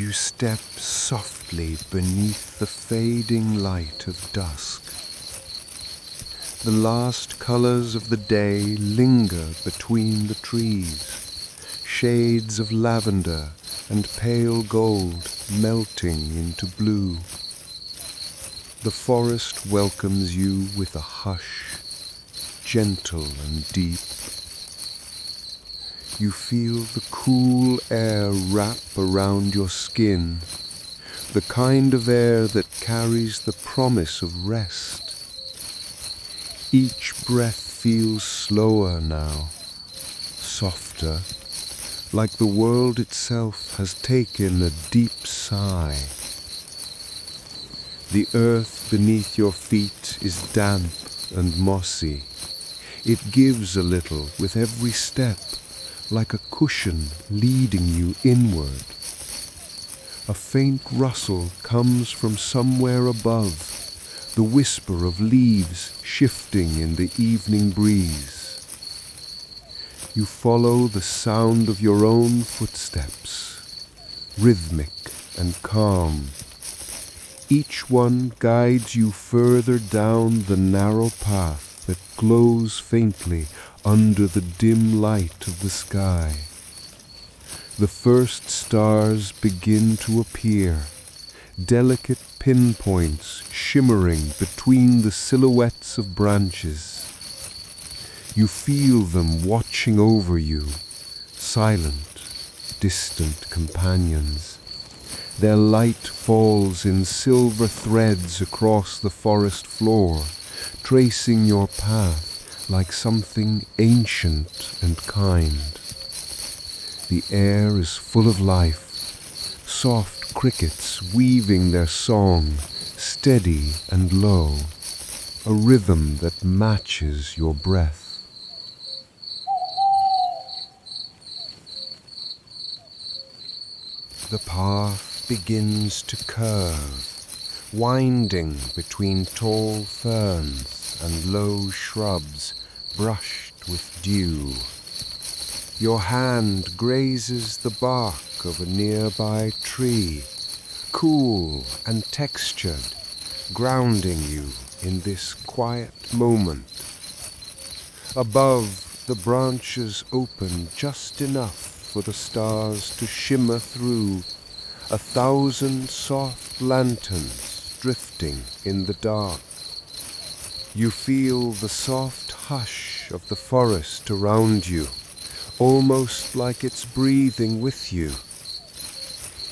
You step softly beneath the fading light of dusk. The last colors of the day linger between the trees, shades of lavender and pale gold melting into blue. The forest welcomes you with a hush, gentle and deep. You feel the cool air wrap around your skin, the kind of air that carries the promise of rest. Each breath feels slower now, softer, like the world itself has taken a deep sigh. The earth beneath your feet is damp and mossy. It gives a little with every step, like a cushion leading you inward. A faint rustle comes from somewhere above, the whisper of leaves shifting in the evening breeze. You follow the sound of your own footsteps, rhythmic and calm. Each one guides you further down the narrow path that glows faintly under the dim light of the sky. The first stars begin to appear, delicate pinpoints shimmering between the silhouettes of branches. You feel them watching over you, silent, distant companions. Their light falls in silver threads across the forest floor, tracing your path like something ancient and kind. The air is full of life, soft crickets weaving their song, steady and low, a rhythm that matches your breath. The path begins to curve, winding between tall ferns and low shrubs brushed with dew. Your hand grazes the bark of a nearby tree, cool and textured, grounding you in this quiet moment. Above, the branches open just enough for the stars to shimmer through, 1,000 soft lanterns drifting in the dark. You feel the soft hush of the forest around you, almost like it's breathing with you.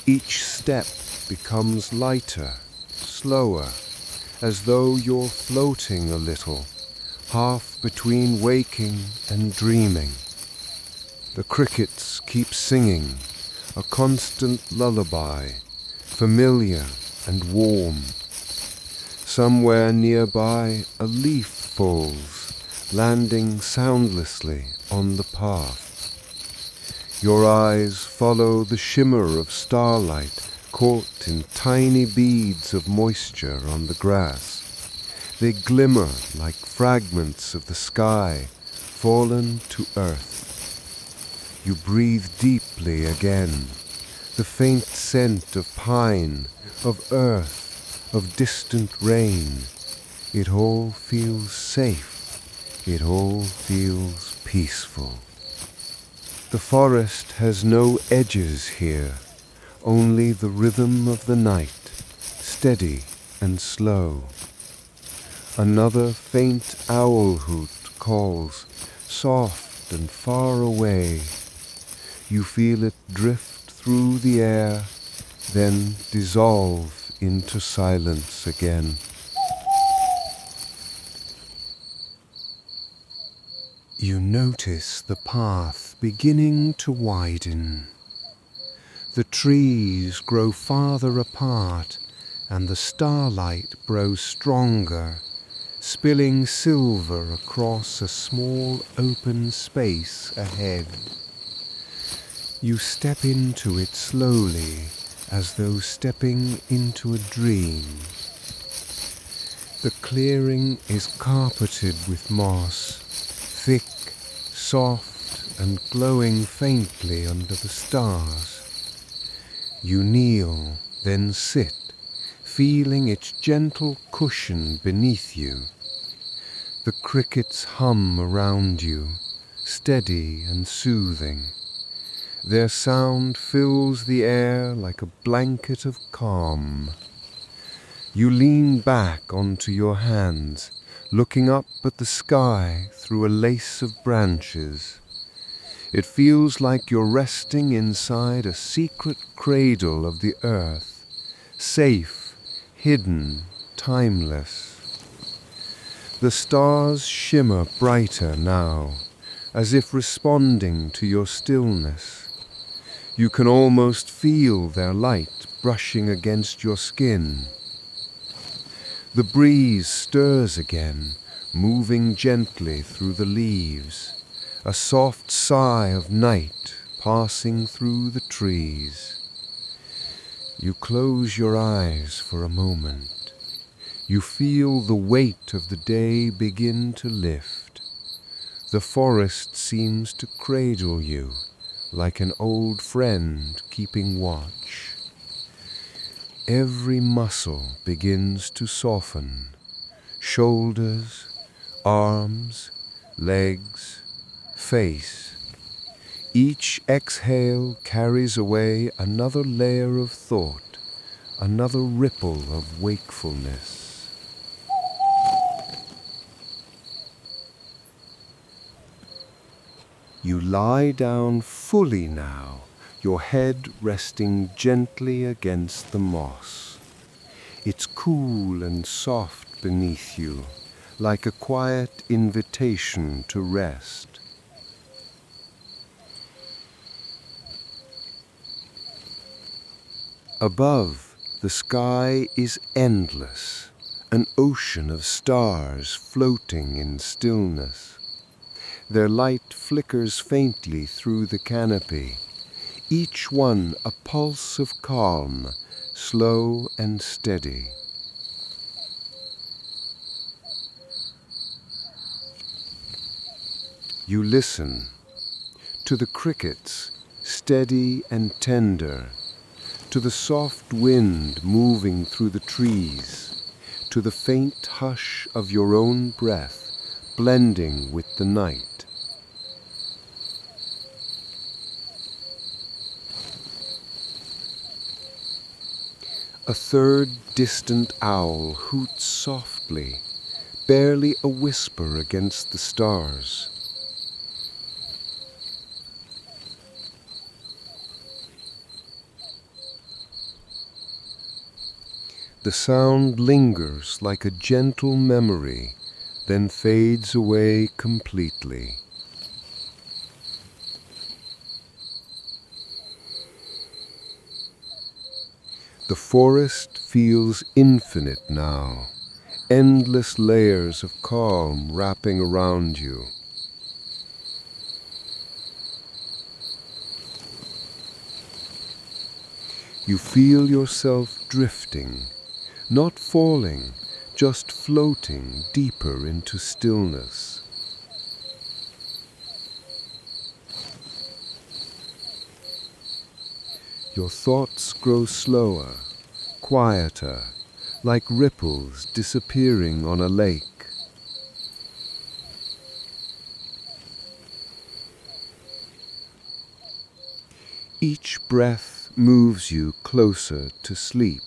Each step becomes lighter, slower, as though you're floating a little, half between waking and dreaming. The crickets keep singing, a constant lullaby, familiar and warm. Somewhere nearby, a leaf falls, landing soundlessly on the path. Your eyes follow the shimmer of starlight caught in tiny beads of moisture on the grass. They glimmer like fragments of the sky fallen to earth. You breathe deeply again, the faint scent of pine, of earth, of distant rain. It all feels safe, it all feels peaceful. The forest has no edges here, only the rhythm of the night, steady and slow. Another faint owl hoot calls, soft and far away. You feel it drift through the air, then dissolve into silence again. You notice the path beginning to widen. The trees grow farther apart and the starlight grows stronger, spilling silver across a small open space ahead. You step into it slowly, as though stepping into a dream. The clearing is carpeted with moss, thick, soft, and glowing faintly under the stars. You kneel, then sit, feeling its gentle cushion beneath you. The crickets hum around you, steady and soothing. Their sound fills the air like a blanket of calm. You lean back onto your hands, looking up at the sky through a lace of branches. It feels like you're resting inside a secret cradle of the earth, safe, hidden, timeless. The stars shimmer brighter now, as if responding to your stillness. You can almost feel their light brushing against your skin. The breeze stirs again, moving gently through the leaves, a soft sigh of night passing through the trees. You close your eyes for a moment. You feel the weight of the day begin to lift. The forest seems to cradle you, like an old friend keeping watch. Every muscle begins to soften. Shoulders, arms, legs, face. Each exhale carries away another layer of thought, another ripple of wakefulness. You lie down fully now, your head resting gently against the moss. It's cool and soft beneath you, like a quiet invitation to rest. Above, the sky is endless, an ocean of stars floating in stillness. Their light flickers faintly through the canopy, each one a pulse of calm, slow and steady. You listen to the crickets, steady and tender, to the soft wind moving through the trees, to the faint hush of your own breath blending with the night. A third distant owl hoots softly, barely a whisper against the stars. The sound lingers like a gentle memory, then fades away completely. The forest feels infinite now, endless layers of calm wrapping around you. You feel yourself drifting, not falling, just floating deeper into stillness. Your thoughts grow slower, quieter, like ripples disappearing on a lake. Each breath moves you closer to sleep.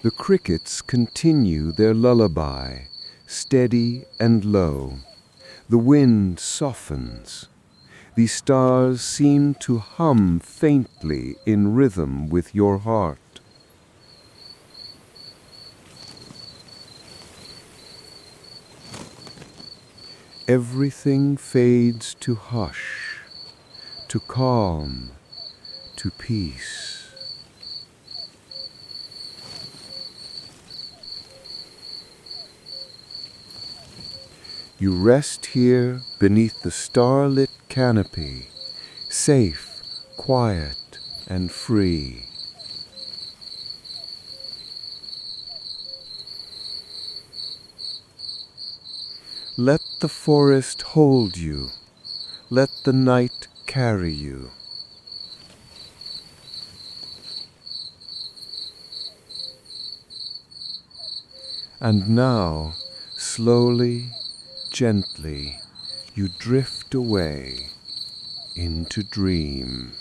The crickets continue their lullaby, steady and low. The wind softens. The stars seem to hum faintly in rhythm with your heart. Everything fades to hush, to calm, to peace. You rest here beneath the starlit canopy, safe, quiet, and free. Let the forest hold you. Let the night carry you. And now, slowly, gently, you drift away into dream.